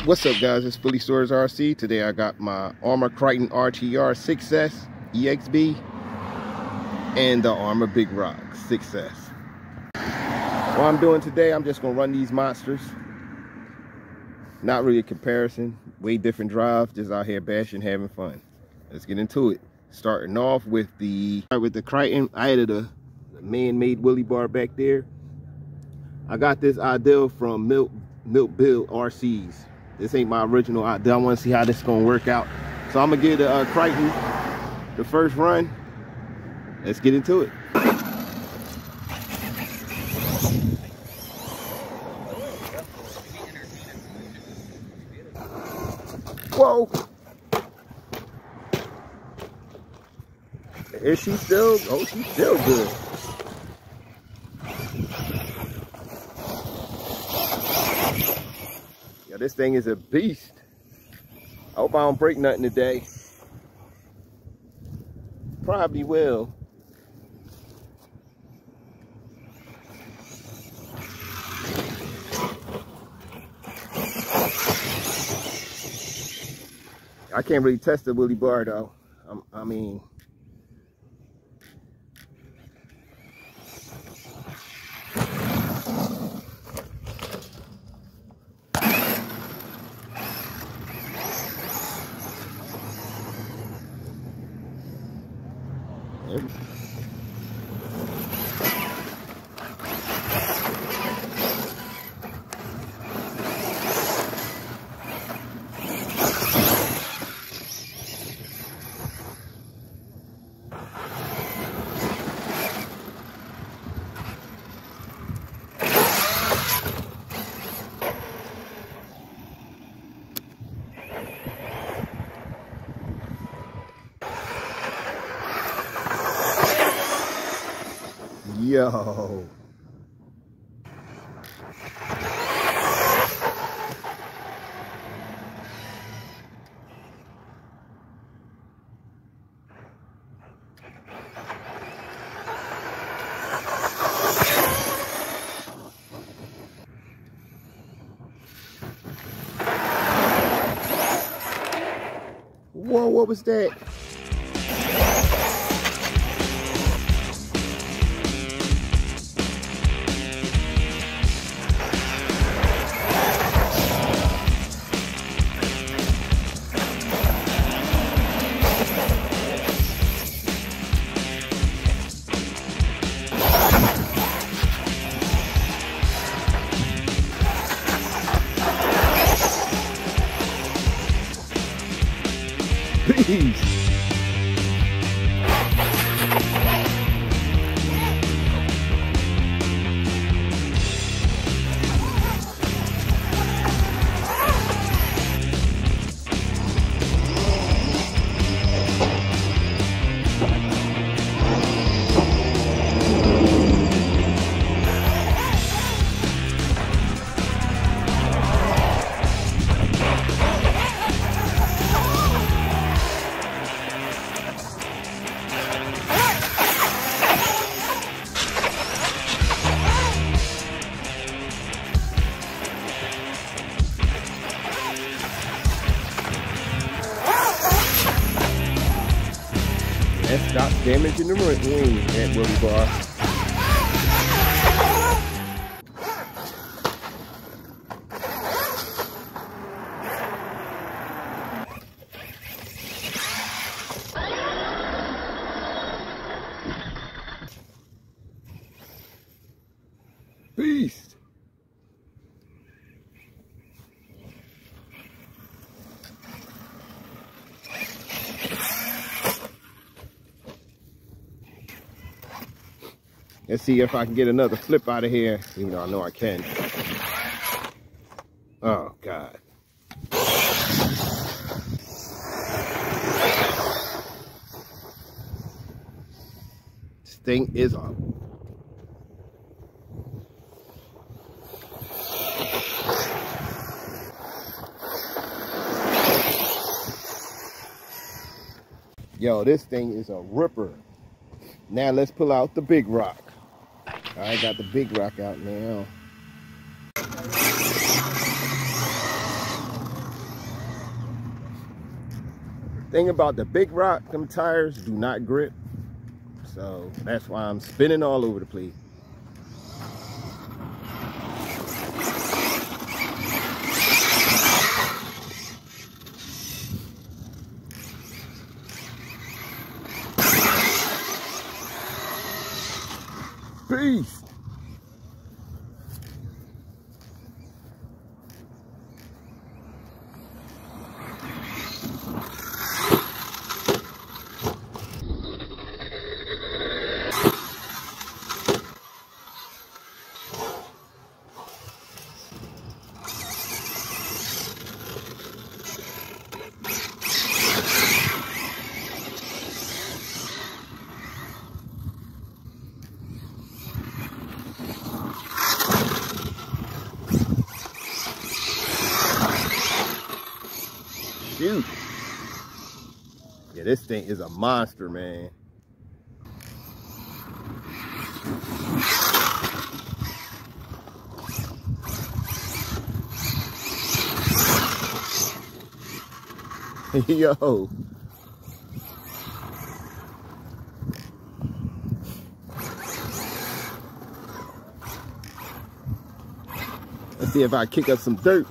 What's up, guys? It's Phillyswords RC. Today I got my Arrma Kraton RTR 6S EXB and the Arrma Big Rock 6S. What I'm doing today, I'm just gonna run these monsters. Not really a comparison, way different drive, just out here bashing, having fun. Let's get into it. Starting off with the Kraton. I added a man-made wheelie bar back there. I got this idea from Milk Build RCs. This ain't my original idea. I want to see how this is gonna work out. So I'm gonna give the Kraton the first run. Let's get into it. Whoa! Is she still? Oh, she's still good. Yeah, this thing is a beast. I hope I don't break nothing today. Probably will. I can't really test the wheelie bar though. I mean, yo. Whoa, what was that? Peace. That stops damaging the wing, that wheelie bar. Beast. Let's see if I can get another flip out of here, even though I know I can. Oh, God. This thing is up. Yo, this thing is a ripper. Now let's pull out the big rock. I got the big rock out now. Thing about the big rock, them tires do not grip. So that's why I'm spinning all over the place. Peace. Shoot. Yeah, this thing is a monster, man. Yo. Let's see if I kick up some dirt.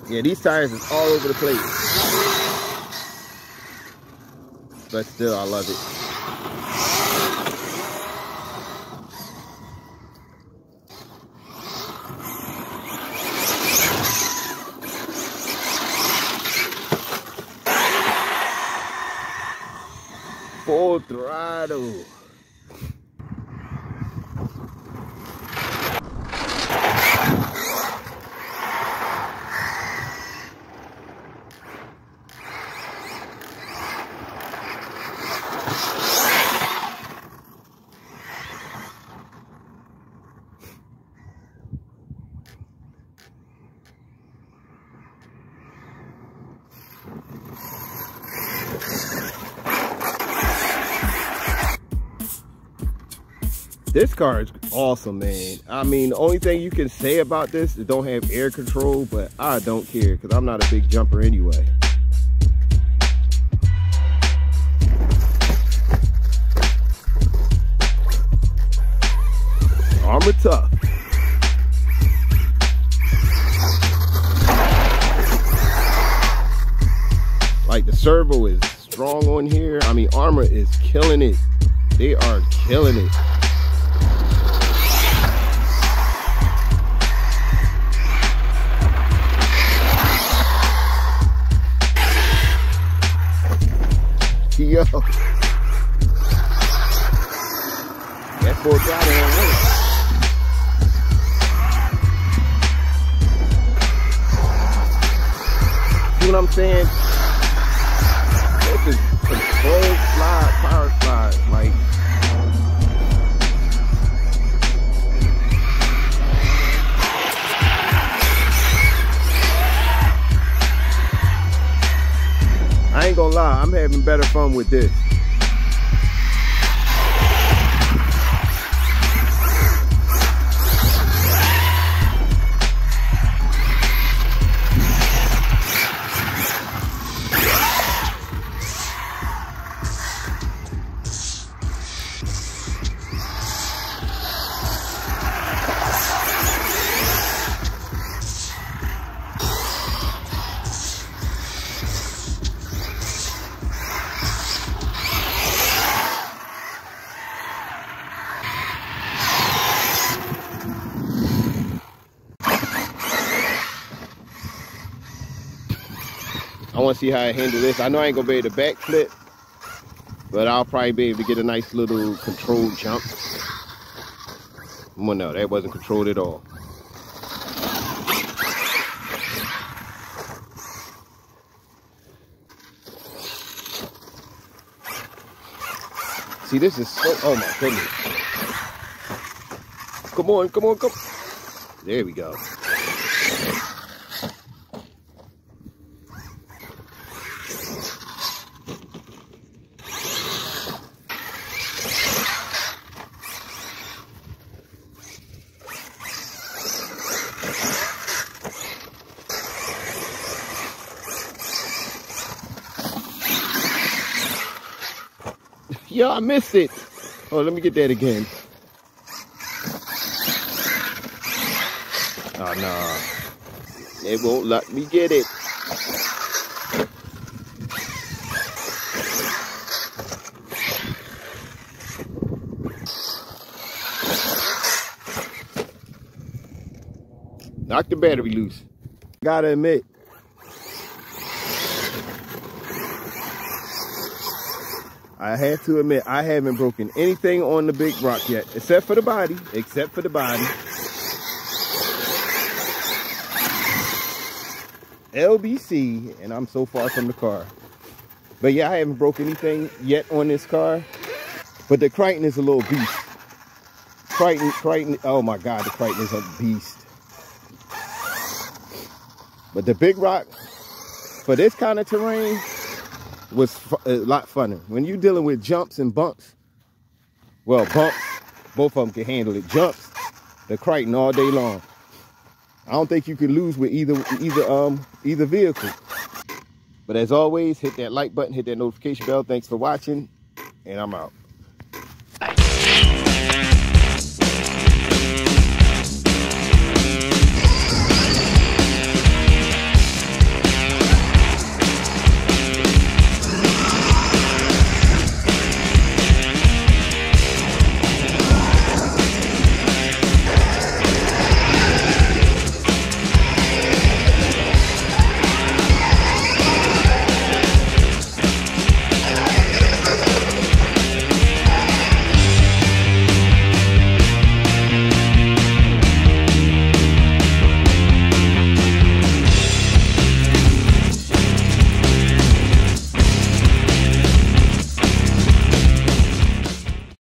Yeah, these tires is all over the place. But still, I love it. Full throttle. This car is awesome, man. I mean, the only thing you can say about this is don't have air control, but I don't care because I'm not a big jumper anyway. Arrma tough. Like the servo is strong on here. I mean, Arrma is killing it. They are killing it. Yo, that full throttle don't work. See what I'm saying? This is controlled slide, power slide. Like, I ain't gonna lie, I'm having better fun with this. I want to see how I handle this. I know I ain't gonna be able to backflip, but I'll probably be able to get a nice little controlled jump. Well, no, that wasn't controlled at all. See, this is so, oh my goodness. Come on, come on, come on. There we go. Yo, I missed it. Oh, let me get that again. Oh, no. It won't let me get it. Knock the battery loose. Gotta admit, I have to admit, I haven't broken anything on the big rock yet, except for the body, LBC, and I'm so far from the car. But yeah, I haven't broken anything yet on this car. But the Kraton is a little beast. Kraton, oh my God, the Kraton is a beast. But the big rock, for this kind of terrain, was a lot funner. When you're dealing with jumps and bumps, well, bumps, both of them can handle it. Jumps, the Kraton all day long. I don't think you can lose with either vehicle. But as always, hit that like button, hit that notification bell. Thanks for watching, and I'm out.